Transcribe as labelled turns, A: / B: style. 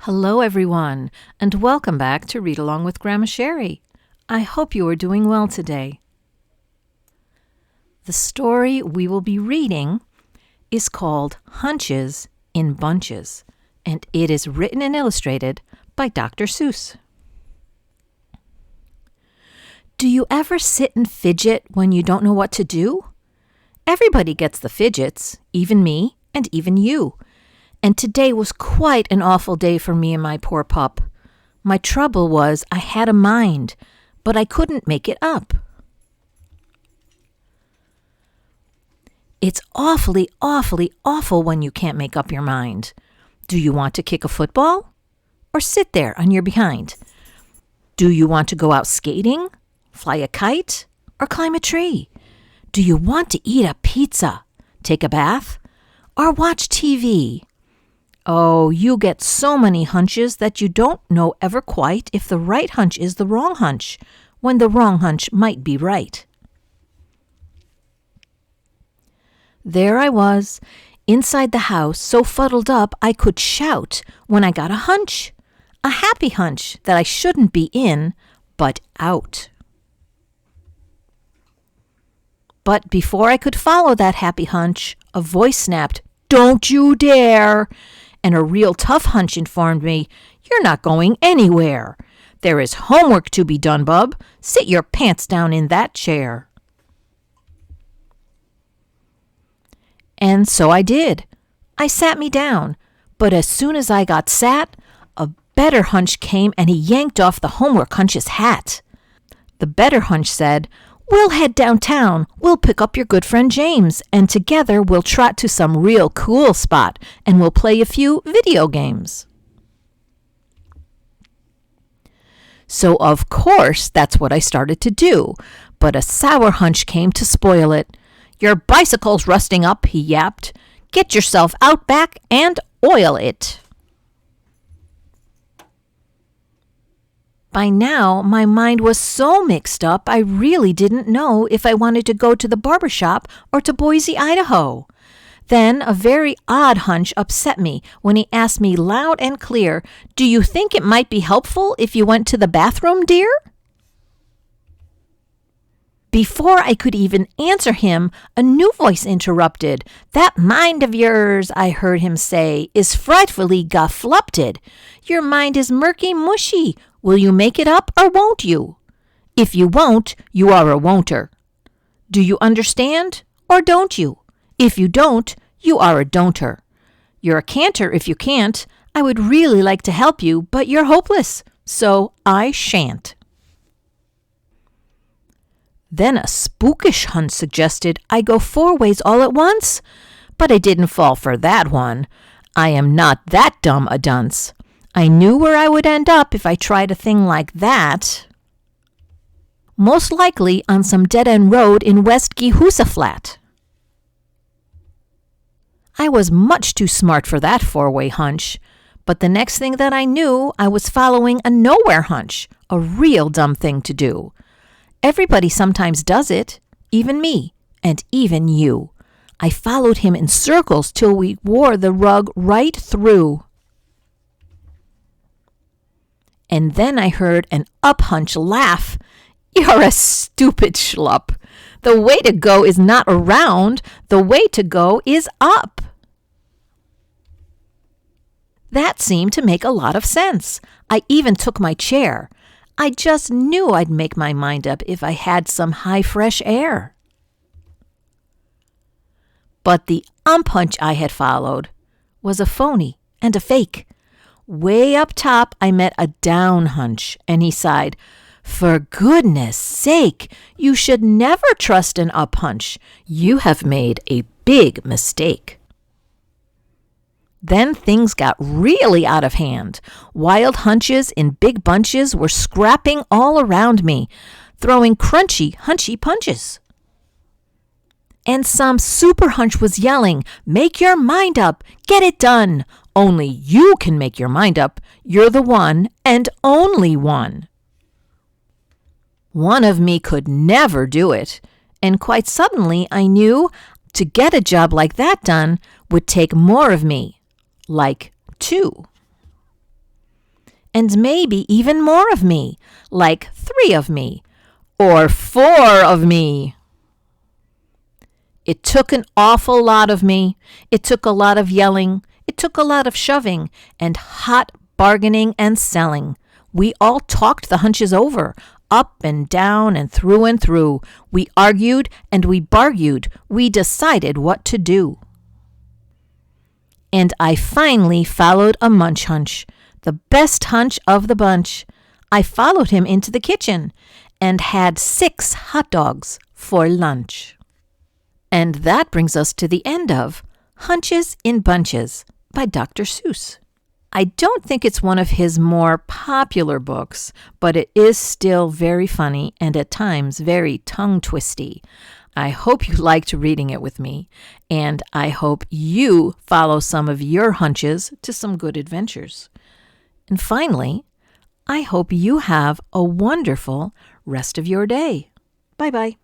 A: Hello, everyone, and welcome back to Read Along with Grandma Sherry. I hope you are doing well today. The story we will be reading is called Hunches in Bunches, and it is written and illustrated by Dr. Seuss. Do you ever sit and fidget when you don't know what to do? Everybody gets the fidgets, even me and even you. And today was quite an awful day for me and my poor pup. My trouble was I had a mind, but I couldn't make it up. It's awfully, awfully awful when you can't make up your mind. Do you want to kick a football? Or sit there on your behind? Do you want to go out skating, fly a kite, or climb a tree? Do you want to eat a pizza, take a bath, or watch TV? Oh, you get so many hunches that you don't know ever quite if the right hunch is the wrong hunch, when the wrong hunch might be right. There I was, inside the house, so fuddled up I could shout when I got a hunch. A happy hunch that I shouldn't be in, but out. But before I could follow that happy hunch, a voice snapped, "Don't you dare!" And a real tough hunch informed me, "You're not going anywhere. There is homework to be done, bub. Sit your pants down in that chair." And so I did. I sat me down, but as soon as I got sat, a better hunch came and he yanked off the homework hunch's hat. The better hunch said, "We'll head downtown. We'll pick up your good friend James, and together we'll trot to some real cool spot, and we'll play a few video games." So, of course, that's what I started to do, but a sour hunch came to spoil it. "Your bicycle's rusting up," he yapped. "Get yourself out back and oil it." By now, my mind was so mixed up, I really didn't know if I wanted to go to the barber shop or to Boise, Idaho. Then a very odd hunch upset me when he asked me loud and clear, "Do you think it might be helpful if you went to the bathroom, dear?" Before I could even answer him, a new voice interrupted. "That mind of yours," I heard him say, "is frightfully gufflupted. Your mind is murky mushy. Will you make it up or won't you? If you won't, you are a won'ter. Do you understand or don't you? If you don't, you are a don'ter. You're a canter if you can't. I would really like to help you, but you're hopeless, so I shan't." Then a spookish hunch suggested I go 4 ways all at once, but I didn't fall for that one. I am not that dumb a dunce. I knew where I would end up if I tried a thing like that. Most likely on some dead-end road in West Gehoosaflat. I was much too smart for that 4-way hunch, but the next thing that I knew, I was following a nowhere hunch, a real dumb thing to do. Everybody sometimes does it, even me, and even you. I followed him in circles till we wore the rug right through. And then I heard an up-hunch laugh. "You're a stupid schlup. The way to go is not around. The way to go is up." That seemed to make a lot of sense. I even took my chair. I just knew I'd make my mind up if I had some high fresh air. But the hunch I had followed was a phony and a fake. Way up top, I met a down hunch, and he sighed, "For goodness sake, you should never trust an up hunch. You have made a big mistake." Then things got really out of hand. Wild hunches in big bunches were scrapping all around me, throwing crunchy, hunchy punches. And some super hunch was yelling, "Make your mind up, get it done. Only you can make your mind up. You're the one and only one." One of me could never do it, and quite suddenly I knew to get a job like that done would take more of me, like 2. and maybe even more of me, like 3 of me, or 4 of me. It took an awful lot of me. It took a lot of yelling. It took a lot of shoving and hot bargaining and selling. We all talked the hunches over, up and down and through and through. We argued and we bargued. We decided what to do. And I finally followed a munch hunch, the best hunch of the bunch. I followed him into the kitchen and had 6 hot dogs for lunch. And that brings us to the end of Hunches in Bunches by Dr. Seuss. I don't think it's one of his more popular books, but it is still very funny and at times very tongue-twisty. I hope you liked reading it with me, and I hope you follow some of your hunches to some good adventures. And finally, I hope you have a wonderful rest of your day. Bye-bye.